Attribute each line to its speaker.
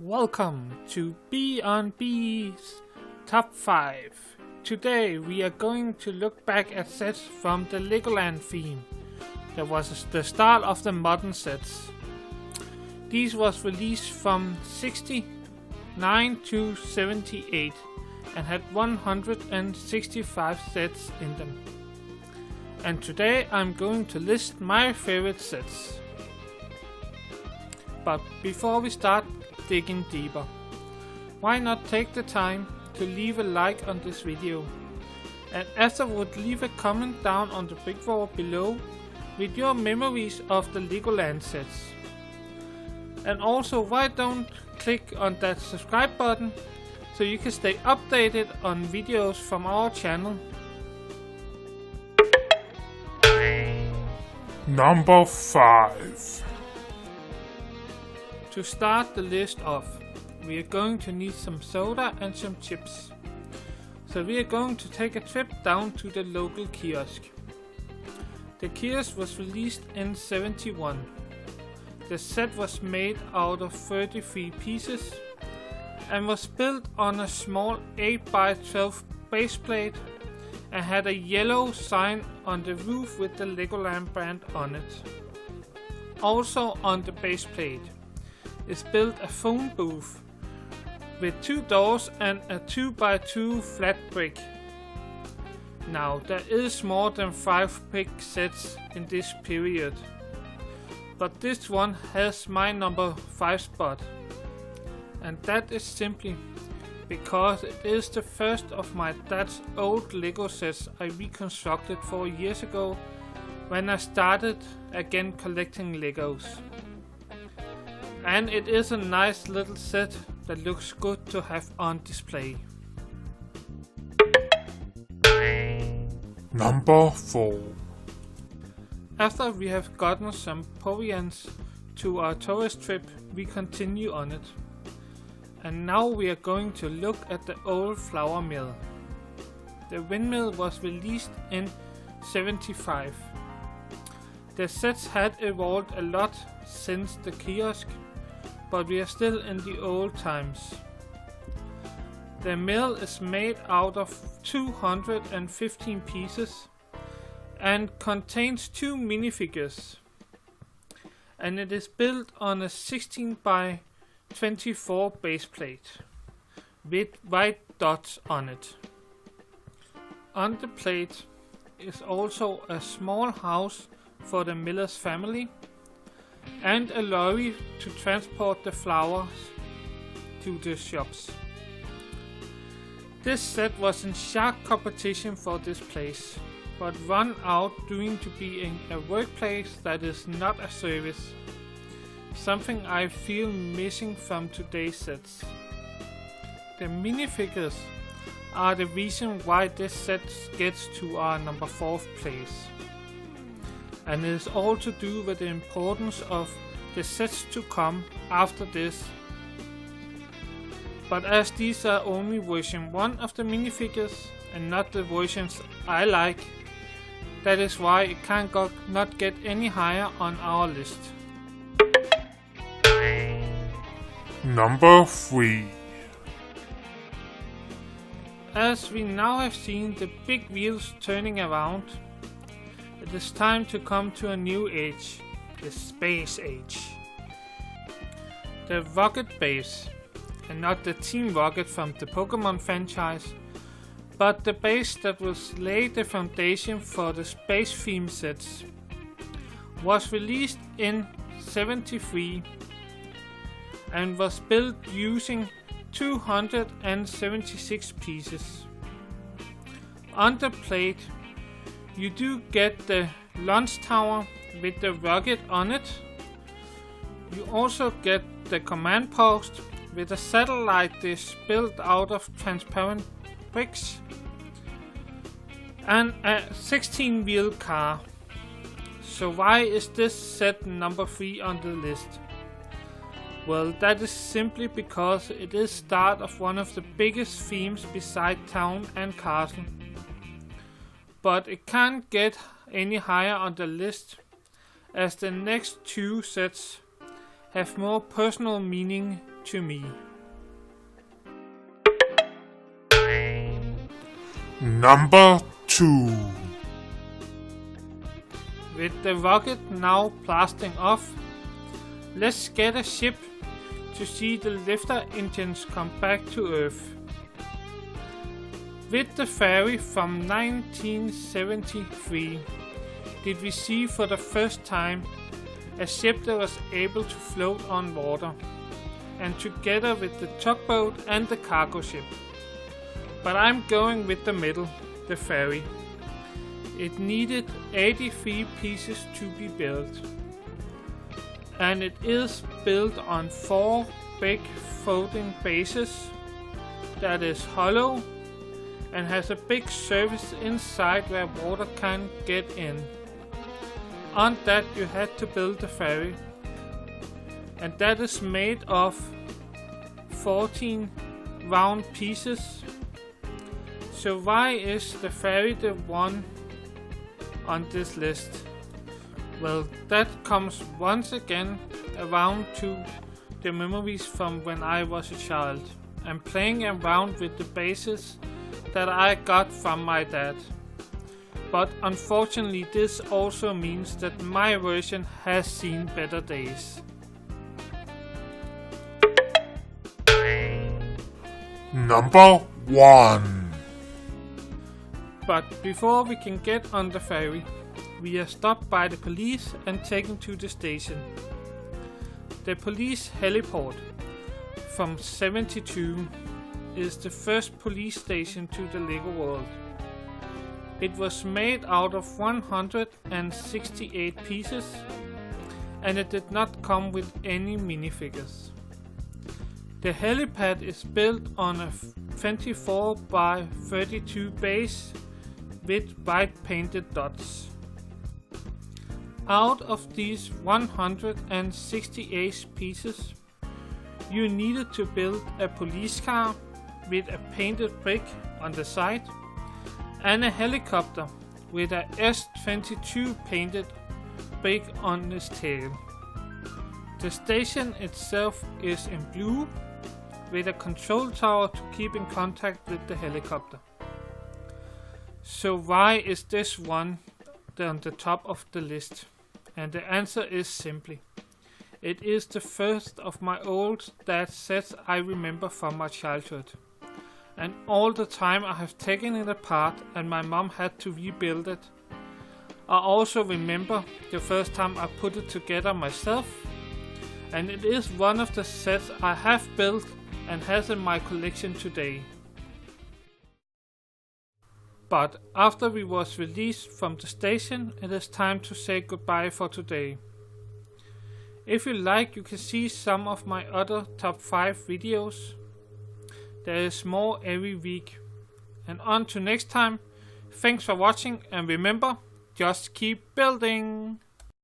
Speaker 1: Welcome to B&B's Top 5. Today we are going to look back at sets from the Legoland theme. That was the start of the modern sets. These was released from 69 to 78 and had 165 sets in them. And today I'm going to list my favorite sets. But before we start digging deeper, why not take the time to leave a like on this video, and afterward leave a comment down on the brick wall below with your memories of the Legoland sets. And also, why don't click on that subscribe button so you can stay updated on videos from our channel.
Speaker 2: Number 5.
Speaker 1: To start the list off, we are going to need some soda and some chips. So we are going to take a trip down to the local kiosk. The kiosk was released in 71. The set was made out of 33 pieces and was built on a small 8x12 base plate and had a yellow sign on the roof with the Legoland brand on it. Also on the base plate is built a phone booth with 2 doors and a 2x2 flat brick. Now there is more than 5 brick sets in this period, but this one has my number 5 spot, and that is simply because it is the first of my dad's old Lego sets I reconstructed 4 years ago when I started again collecting Legos. And it is a nice little set that looks good to have on display.
Speaker 2: Number 4.
Speaker 1: After we have gotten some proviants to our tourist trip, we continue on it. And now we are going to look at the old flour mill. The Windmill was released in 75. The sets had evolved a lot since the Kiosk, but we are still in the old times. The mill is made out of 215 pieces and contains 2 minifigures, and it is built on a 16x24 base plate with white dots on it. On the plate is also a small house for the miller's family and a lorry to transport the flours to the shops. This set was in sharp competition for this place, but run out due to being a workplace that is not a service, something I feel missing from today's sets. The minifigures are the reason why this set gets to our number 4th place, and it is all to do with the importance of the sets to come after this. But as these are only version 1 of the minifigures and not the versions I like, that is why it not get any higher on our list.
Speaker 2: Number 3.
Speaker 1: As we now have seen the big wheels turning around, it is time to come to a new age, the space age. The rocket base, and not the Team Rocket from the Pokemon franchise, but the base that was laid the foundation for the space theme sets, was released in 73 and was built using 276 pieces. On the plate you do get the launch tower with the rocket on it. You also get the command post with a satellite dish built out of transparent bricks and a 16-wheel car. So why is this set number 3 on the list? Well, that is simply because it is start of one of the biggest themes beside town and castle. But it can't get any higher on the list, as the next 2 sets have more personal meaning to me.
Speaker 2: Number 2.
Speaker 1: With the rocket now blasting off, let's get a ship to see the lifter engines come back to Earth. With the Ferry from 1973, did we see for the first time a ship that was able to float on water, and together with the tugboat and the cargo ship. But I'm going with the middle, the Ferry. It needed 83 pieces to be built, and it is built on 4 big floating bases that is hollow and has a big surface inside where water can get in. On that you had to build the Ferry, and that is made of 14 round pieces. So why is the Ferry the one on this list? Well, that comes once again around to the memories from when I was a child and playing around with the bases that I got from my dad. But unfortunately this also means that my version has seen better days.
Speaker 2: Number 1.
Speaker 1: But before we can get on the Ferry, we are stopped by the police and taken to the station. The police Heliport from 72 is the first police station to the LEGO world. It was made out of 168 pieces, and it did not come with any minifigures. The helipad is built on a 24 by 32 base with white painted dots. Out of these 168 pieces, you needed to build a police car with a painted brick on the side and a helicopter with a S-22 painted brick on its tail. The station itself is in blue with a control tower to keep in contact with the helicopter. So why is this one on the top of the list? And the answer is simply, it is the first of my old dad's sets I remember from my childhood. And all the time I have taken it apart and my mom had to rebuild it. I also remember the first time I put it together myself, and it is one of the sets I have built and has in my collection today. But after we was released from the station, it is time to say goodbye for today. If you like, you can see some of my other top 5 videos. There is more every week. And on to next time. Thanks for watching, and remember, just keep building!